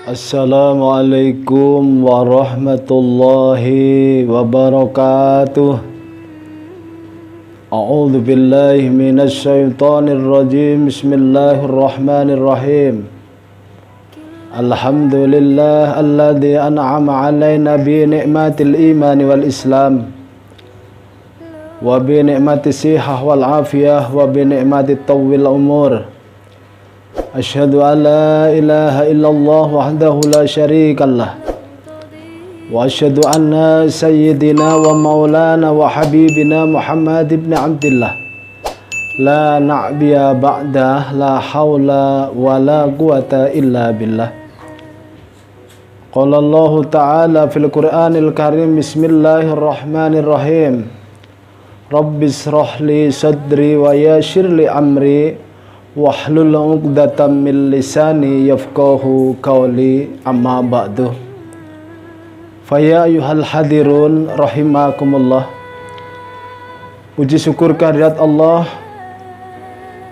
Assalamualaikum warahmatullahi wabarakatuh. A'udzu billahi minasy syaithanir rajim. Bismillahirrahmanirrahim. Alhamdulillah alladzi an'ama 'alaina bi ni'matil iman wal islam wa bi ni'matis sihah wal afiyah wa bi ni'matit tawwil umur. Asyhadu an la ilaha illallah wahdahu la syarikalah wa asyhadu anna sayyidina wa maulana wa habibina Muhammad ibn Abdillah la na'biya ba'dah la hawla wa la quwata illa billah. Qala Allah ta'ala fil Qur'anil Karim. Bismillahirrahmanirrahim. Rabbis shrah sadri wa yassir li amri wahlul 'uqdatam min lisani yafqahu qawli, amma ba'du. Faya ayyuhal hadirun rahimakumullah. Puji syukur kehadirat Allah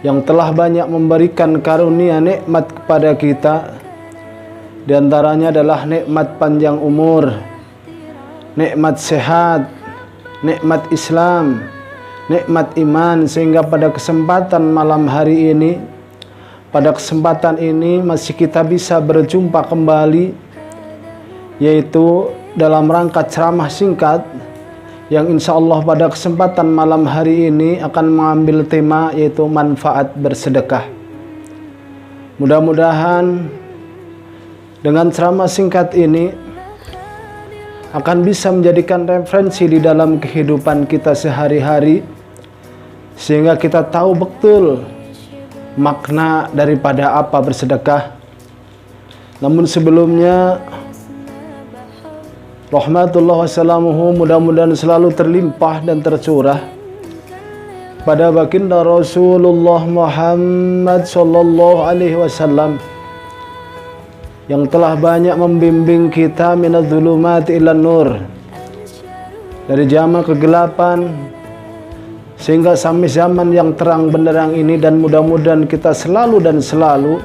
yang telah banyak memberikan karunia nikmat kepada kita. Di antaranya adalah nikmat panjang umur, nikmat sehat, nikmat Islam, nikmat iman, sehingga pada kesempatan malam hari ini, pada kesempatan ini masih kita bisa berjumpa kembali, yaitu dalam rangka ceramah singkat yang insya Allah pada kesempatan malam hari ini akan mengambil tema yaitu manfaat bersedekah. Mudah-mudahan dengan ceramah singkat ini akan bisa menjadikan referensi di dalam kehidupan kita sehari-hari, sehingga kita tahu betul makna daripada apa bersedekah. Namun sebelumnya, rahmatullah wassalamuhu mudah-mudahan selalu terlimpah dan tercurah pada baginda Rasulullah Muhammad sallallahu alaihi wasallam yang telah banyak membimbing kita minadz-dzulumati ilan nur, dari zaman kegelapan sehingga sampai zaman yang terang benderang ini. Dan mudah-mudahan kita selalu dan selalu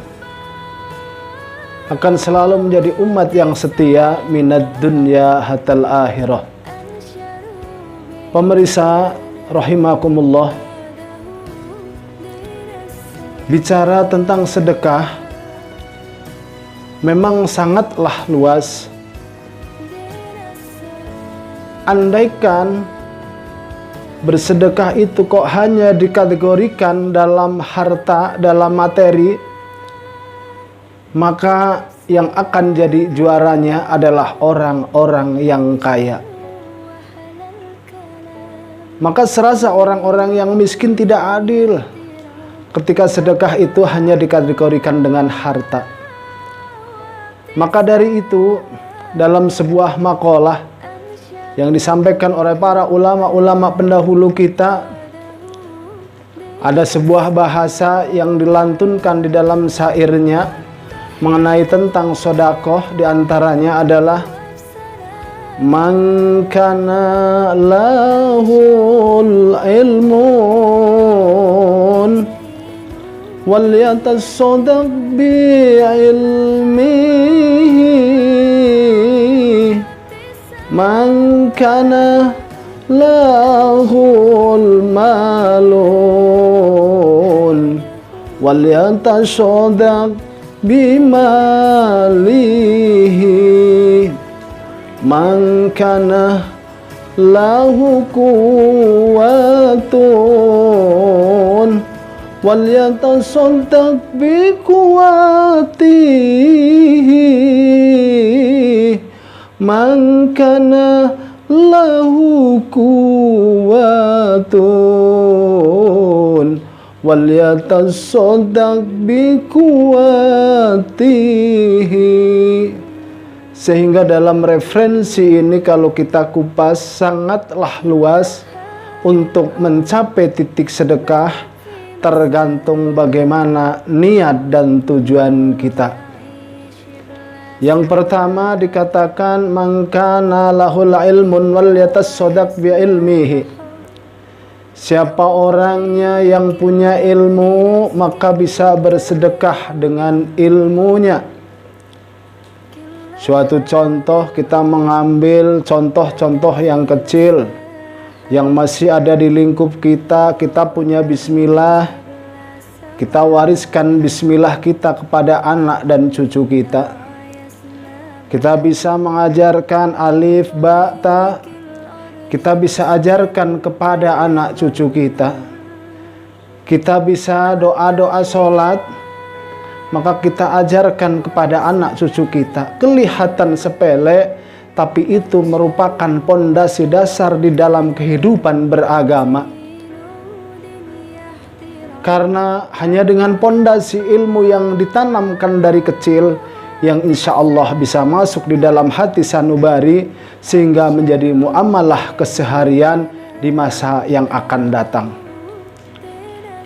akan selalu menjadi umat yang setia minad dunya hatal akhirah. Pemirsa rahimakumullah, bicara tentang sedekah memang sangatlah luas. Andaikan bersedekah itu kok hanya dikategorikan dalam harta, dalam materi, maka yang akan jadi juaranya adalah orang-orang yang kaya. Maka serasa orang-orang yang miskin tidak adil ketika sedekah itu hanya dikategorikan dengan harta. Maka dari itu, dalam sebuah makalah yang disampaikan oleh para ulama-ulama pendahulu kita, ada sebuah bahasa yang dilantunkan di dalam syairnya mengenai tentang sedekah. Di antaranya adalah man kana lahul ilmun wal yatasaddaq bi ilmihi man kana lahul malun wal yatasaddaq bi malihi man kana lahu quwwatun wal yatasaddaq bi quwwatihi man kana lahu quwwatun wal yatasaddaq bi quwwatihi. Sehingga dalam referensi ini kalau kita kupas sangatlah luas. Untuk mencapai titik sedekah tergantung bagaimana niat dan tujuan kita. Yang pertama dikatakan man kana lahul ilmun wal yatasaddaq bi ilmihi. Siapa orangnya yang punya ilmu maka bisa bersedekah dengan ilmunya. Suatu contoh, kita mengambil contoh-contoh yang kecil yang masih ada di lingkup kita. Kita punya bismillah, kita wariskan bismillah kita kepada anak dan cucu kita. Kita bisa mengajarkan alif, ba, ta. Kita bisa ajarkan kepada anak cucu kita. Kita bisa doa-doa sholat, maka kita ajarkan kepada anak cucu kita. Kelihatan sepele, tapi itu merupakan pondasi dasar di dalam kehidupan beragama. Karena hanya dengan pondasi ilmu yang ditanamkan dari kecil, yang insya Allah bisa masuk di dalam hati sanubari, sehingga menjadi muamalah keseharian di masa yang akan datang.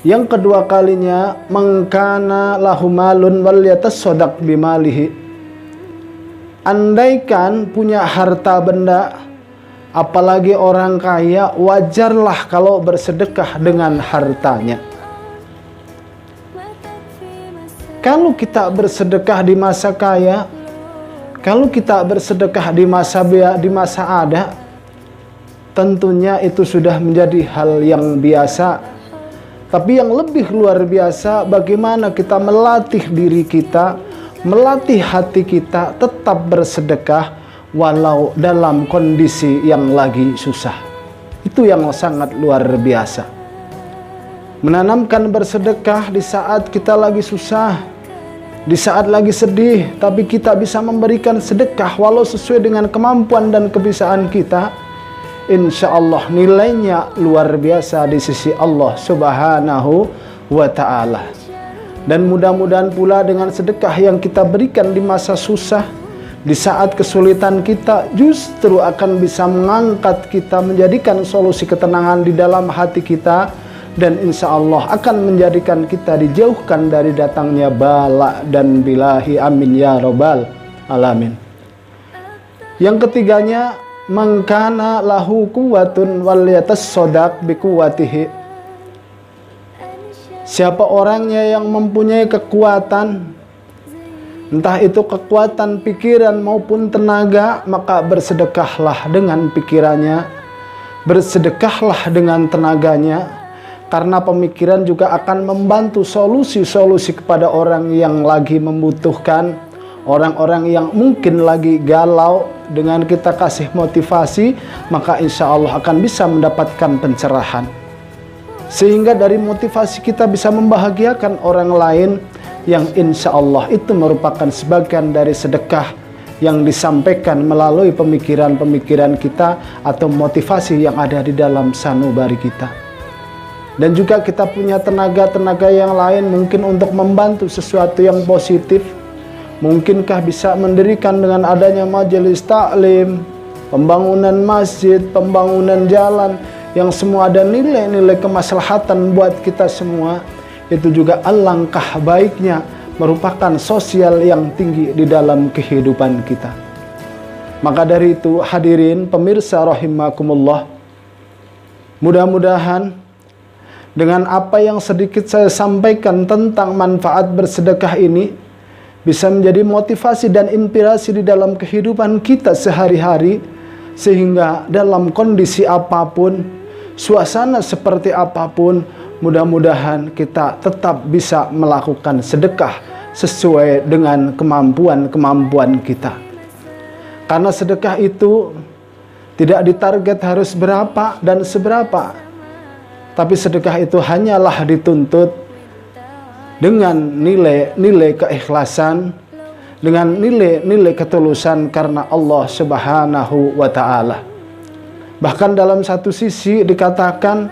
Yang kedua kalinya, mangkana lahu malun wal yatasaddaq bimalihi. Andaikan punya harta benda, apalagi orang kaya, wajarlah kalau bersedekah dengan hartanya. Kalau kita bersedekah di masa kaya, kalau kita bersedekah di masa ada, tentunya itu sudah menjadi hal yang biasa. Tapi yang lebih luar biasa, bagaimana kita melatih diri kita, melatih hati kita tetap bersedekah walau dalam kondisi yang lagi susah. Itu yang sangat luar biasa. Menanamkan bersedekah di saat kita lagi susah, di saat lagi sedih, tapi kita bisa memberikan sedekah walau sesuai dengan kemampuan dan kebisaan kita. Insya Allah nilainya luar biasa di sisi Allah Subhanahu wa ta'ala. Dan mudah-mudahan pula dengan sedekah yang kita berikan di masa susah, di saat kesulitan kita, justru akan bisa mengangkat kita, menjadikan solusi ketenangan di dalam hati kita, dan insya Allah akan menjadikan kita dijauhkan dari datangnya bala dan bilahi, amin ya robbal alamin. Yang ketiganya, mangkana lahu quwwatun wal yatasaddaq biquwwatihi. Siapa orangnya yang mempunyai kekuatan, entah itu kekuatan pikiran maupun tenaga, maka bersedekahlah dengan pikirannya, bersedekahlah dengan tenaganya, karena pemikiran juga akan membantu solusi-solusi kepada orang yang lagi membutuhkan, orang-orang yang mungkin lagi galau. Dengan kita kasih motivasi, maka insya Allah akan bisa mendapatkan pencerahan. Sehingga dari motivasi kita bisa membahagiakan orang lain, yang insya Allah itu merupakan sebagian dari sedekah yang disampaikan melalui pemikiran-pemikiran kita atau motivasi yang ada di dalam sanubari kita. Dan juga kita punya tenaga-tenaga yang lain mungkin untuk membantu sesuatu yang positif. Mungkinkah bisa mendirikan dengan adanya majelis taklim, pembangunan masjid, pembangunan jalan, yang semua ada nilai-nilai kemaslahatan buat kita semua. Itu juga alangkah baiknya, merupakan sosial yang tinggi di dalam kehidupan kita. Maka dari itu hadirin pemirsa rahimakumullah, mudah-mudahan dengan apa yang sedikit saya sampaikan tentang manfaat bersedekah ini bisa menjadi motivasi dan inspirasi di dalam kehidupan kita sehari-hari, sehingga dalam kondisi apapun, suasana seperti apapun, mudah-mudahan kita tetap bisa melakukan sedekah sesuai dengan kemampuan-kemampuan kita. Karena sedekah itu tidak ditarget harus berapa dan seberapa, tapi sedekah itu hanyalah dituntut dengan nilai-nilai keikhlasan, dengan nilai-nilai ketulusan karena Allah Subhanahu wa ta'ala. Bahkan dalam satu sisi dikatakan,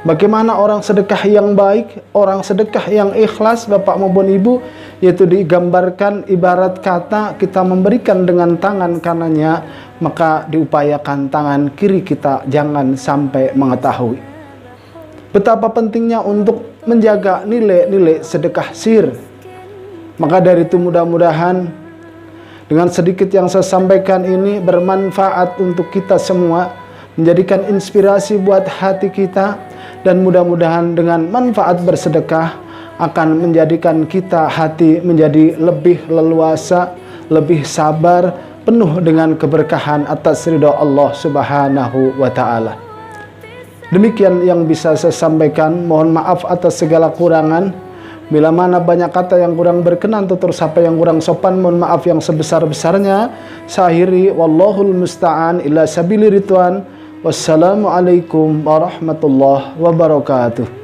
bagaimana orang sedekah yang baik, orang sedekah yang ikhlas, Bapak maupun Ibu, yaitu digambarkan ibarat kata kita memberikan dengan tangan kanannya, maka diupayakan tangan kiri kita jangan sampai mengetahui. Betapa pentingnya untuk menjaga nilai-nilai sedekah sir. Maka dari itu mudah-mudahan dengan sedikit yang saya sampaikan ini bermanfaat untuk kita semua, menjadikan inspirasi buat hati kita, dan mudah-mudahan dengan manfaat bersedekah akan menjadikan kita hati menjadi lebih leluasa, lebih sabar, penuh dengan keberkahan atas ridha Allah Subhanahu wa taala. Demikian yang bisa saya sampaikan. Mohon maaf atas segala kurangan. Bila mana banyak kata yang kurang berkenan, tutur sapa yang kurang sopan, mohon maaf yang sebesar-besarnya. Saya akhiri, wallahul musta'an ila sabili ridwan. Wassalamualaikum warahmatullahi wabarakatuh.